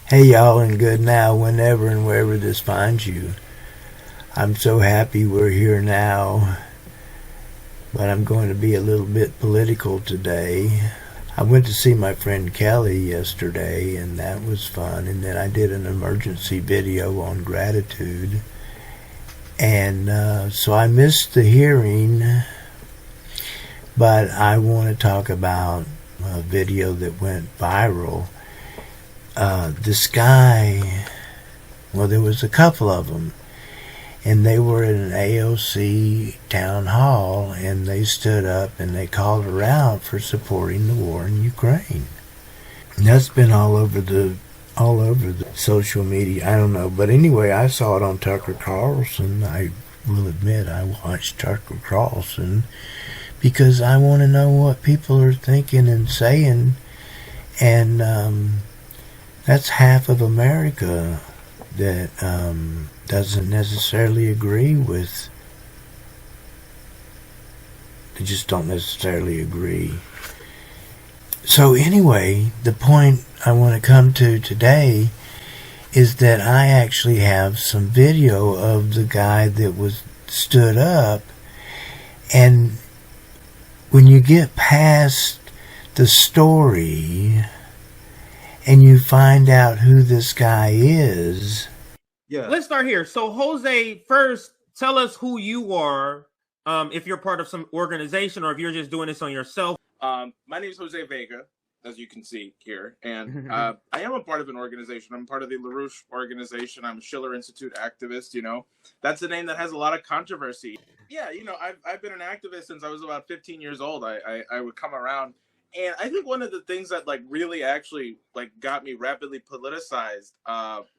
Hey y'all, and good now, whenever and wherever this finds you. I'm so happy we're here now, but I'm going to be a little bit political today. I went to see my friend Kelly yesterday, and that was fun. And then I did an emergency video on gratitude. And so I missed the hearing, but I want to talk about a video that went viral. This guy, well, there was a couple of them, and they were at an AOC town hall, and they stood up and they called her out for supporting the war in Ukraine. And that's been all over the social media. I don't know, but anyway, I saw it on Tucker Carlson. I will admit I watched Tucker Carlson because I want to know what people are thinking and saying, and that's half of America that doesn't necessarily agree with. They just don't necessarily agree. So anyway, the point I want to come to today is that I actually have some video of the guy that was stood up, and when you get past the story and you find out who this guy is. Yeah. Let's start here. So, Jose, first, tell us who you are, if you're part of some organization or if you're just doing this on yourself. My name is Jose Vega, as you can see here, and I am a part of an organization. I'm part of the LaRouche organization. I'm a Schiller Institute activist. That's a name that has a lot of controversy. Yeah, I've been an activist since I was about 15 years old. I would come around. And I think one of the things that really actually got me rapidly politicized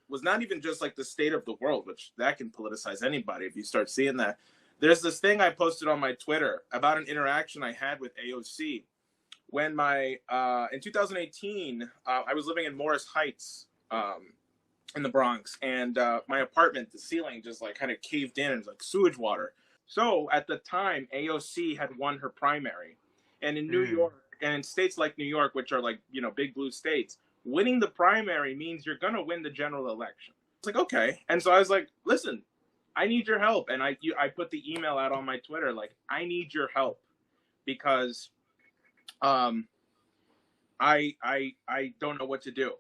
was not even just the state of the world, which that can politicize anybody if you start seeing that. There's this thing I posted on my Twitter about an interaction I had with AOC when in 2018 I was living in Morris Heights in the Bronx, and my apartment, the ceiling just kind of caved in and it was sewage water. So at the time, AOC had won her primary, and in New York. And in states like New York, which are big blue states, winning the primary means you're going to win the general election. It's okay. And so I was like, listen, I need your help. And I put the email out on my Twitter, I need your help because I don't know what to do.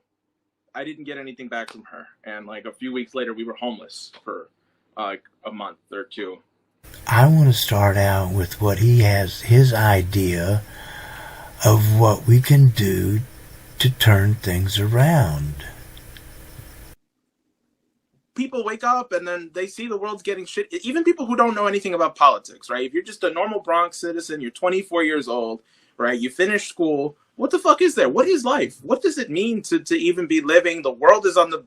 I didn't get anything back from her. And a few weeks later, we were homeless for a month or two. I want to start out with what he has, his idea of what we can do to turn things around. People wake up and then they see the world's getting shit. Even people who don't know anything about politics, right? If you're just a normal Bronx citizen, you're 24 years old, right? You finish school. What the fuck is there? What is life? What does it mean to even be living? The world is on the...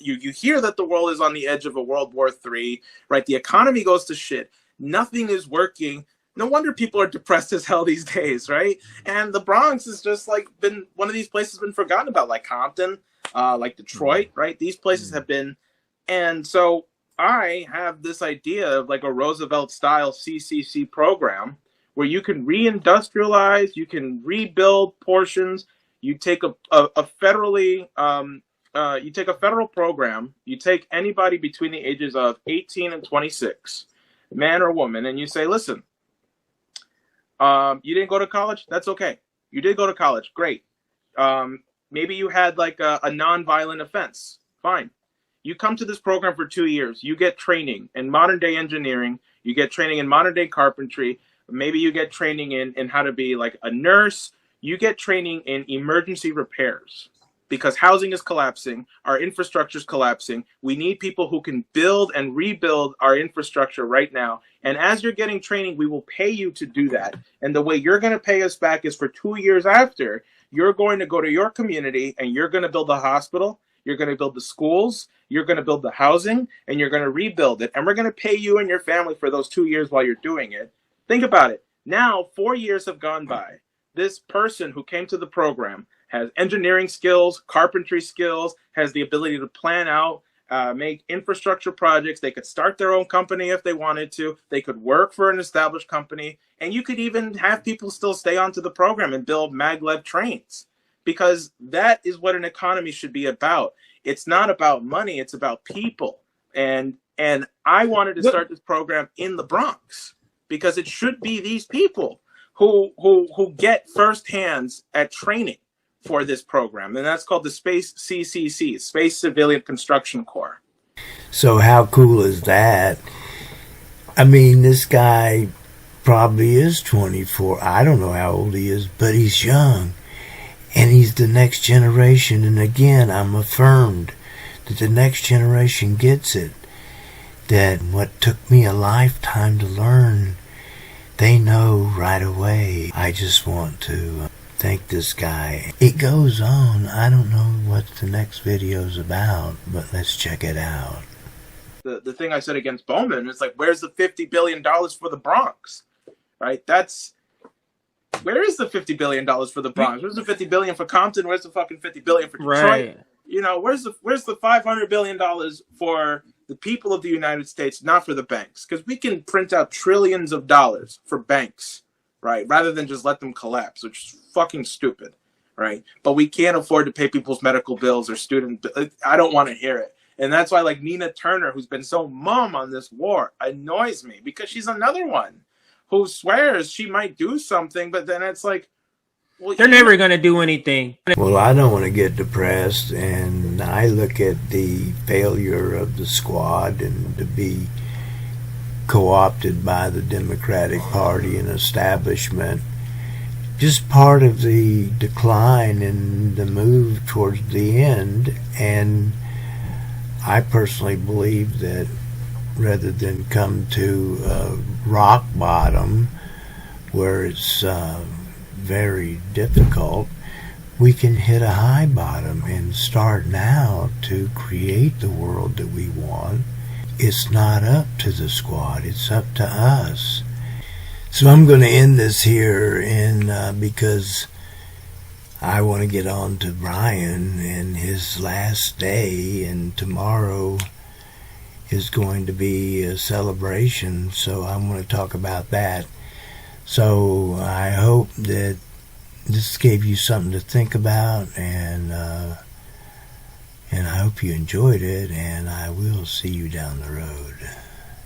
You hear that the world is on the edge of a World War III, right? The economy goes to shit. Nothing is working. No wonder people are depressed as hell these days, right? And the Bronx has just been one of these places been forgotten about, like Compton, like Detroit, right? These places have been, and so I have this idea of a Roosevelt-style CCC program where you can reindustrialize, you can rebuild portions. You take a federally, you take a federal program. You take anybody between the ages of 18 and 26, man or woman, and you say, listen. You didn't go to college? That's okay. You did go to college. Great. Maybe you had a non-violent offense. Fine. You come to this program for 2 years. You get training in modern day engineering. You get training in modern day carpentry. Maybe you get training in how to be a nurse. You get training in emergency repairs. Because housing is collapsing, our infrastructure is collapsing. We need people who can build and rebuild our infrastructure right now. And as you're getting training, we will pay you to do that. And the way you're going to pay us back is for 2 years after, you're going to go to your community and you're going to build the hospital, you're going to build the schools, you're going to build the housing, and you're going to rebuild it. And we're going to pay you and your family for those 2 years while you're doing it. Think about it. Now, 4 years have gone by. This person who came to the program has engineering skills, carpentry skills, has the ability to plan out, make infrastructure projects. They could start their own company if they wanted to. They could work for an established company. And you could even have people still stay onto the program and build maglev trains. because that is what an economy should be about. It's not about money, it's about people. And I wanted to start this program in the Bronx because it should be these people who get first hands at training for this program. And that's called the Space CCC, Space Civilian Construction Corps. So how cool is that? I mean, this guy probably is 24. I don't know how old he is, but he's young. And he's the next generation. And again, I'm affirmed that the next generation gets it. That what took me a lifetime to learn, they know right away. I just want to thank this guy. It goes on. I don't know what the next video's about, but let's check it out. The thing I said against Bowman is like, where's the $50 billion for the Bronx? Right? Where is the $50 billion for the Bronx? Where's the $50 billion for Compton? Where's the fucking $50 billion for Detroit? Right. You know, where's the $500 billion for the people of the United States, not for the banks? Because we can print out trillions of dollars for banks, right? Rather than just let them collapse, which is fucking stupid, right? But we can't afford to pay people's medical bills or student. I don't want to hear it. And that's why, like, Nina Turner, who's been so mum on this war, annoys me, because she's another one who swears she might do something, but then it's like, well, They're never going to do anything. Well, I don't want to get depressed, and I look at the failure of the squad and to be co-opted by the Democratic Party and establishment, just part of the decline and the move towards the end. And I personally believe that rather than come to rock bottom where it's very difficult, we can hit a high bottom and start now to create the world that we want. It's not up to the squad, it's up to us. So I'm going to end this here, and because I want to get on to Brian and his last day, and tomorrow is going to be a celebration, so I'm going to talk about that. So I hope that this gave you something to think about, and I hope you enjoyed it, and I will see you down the road.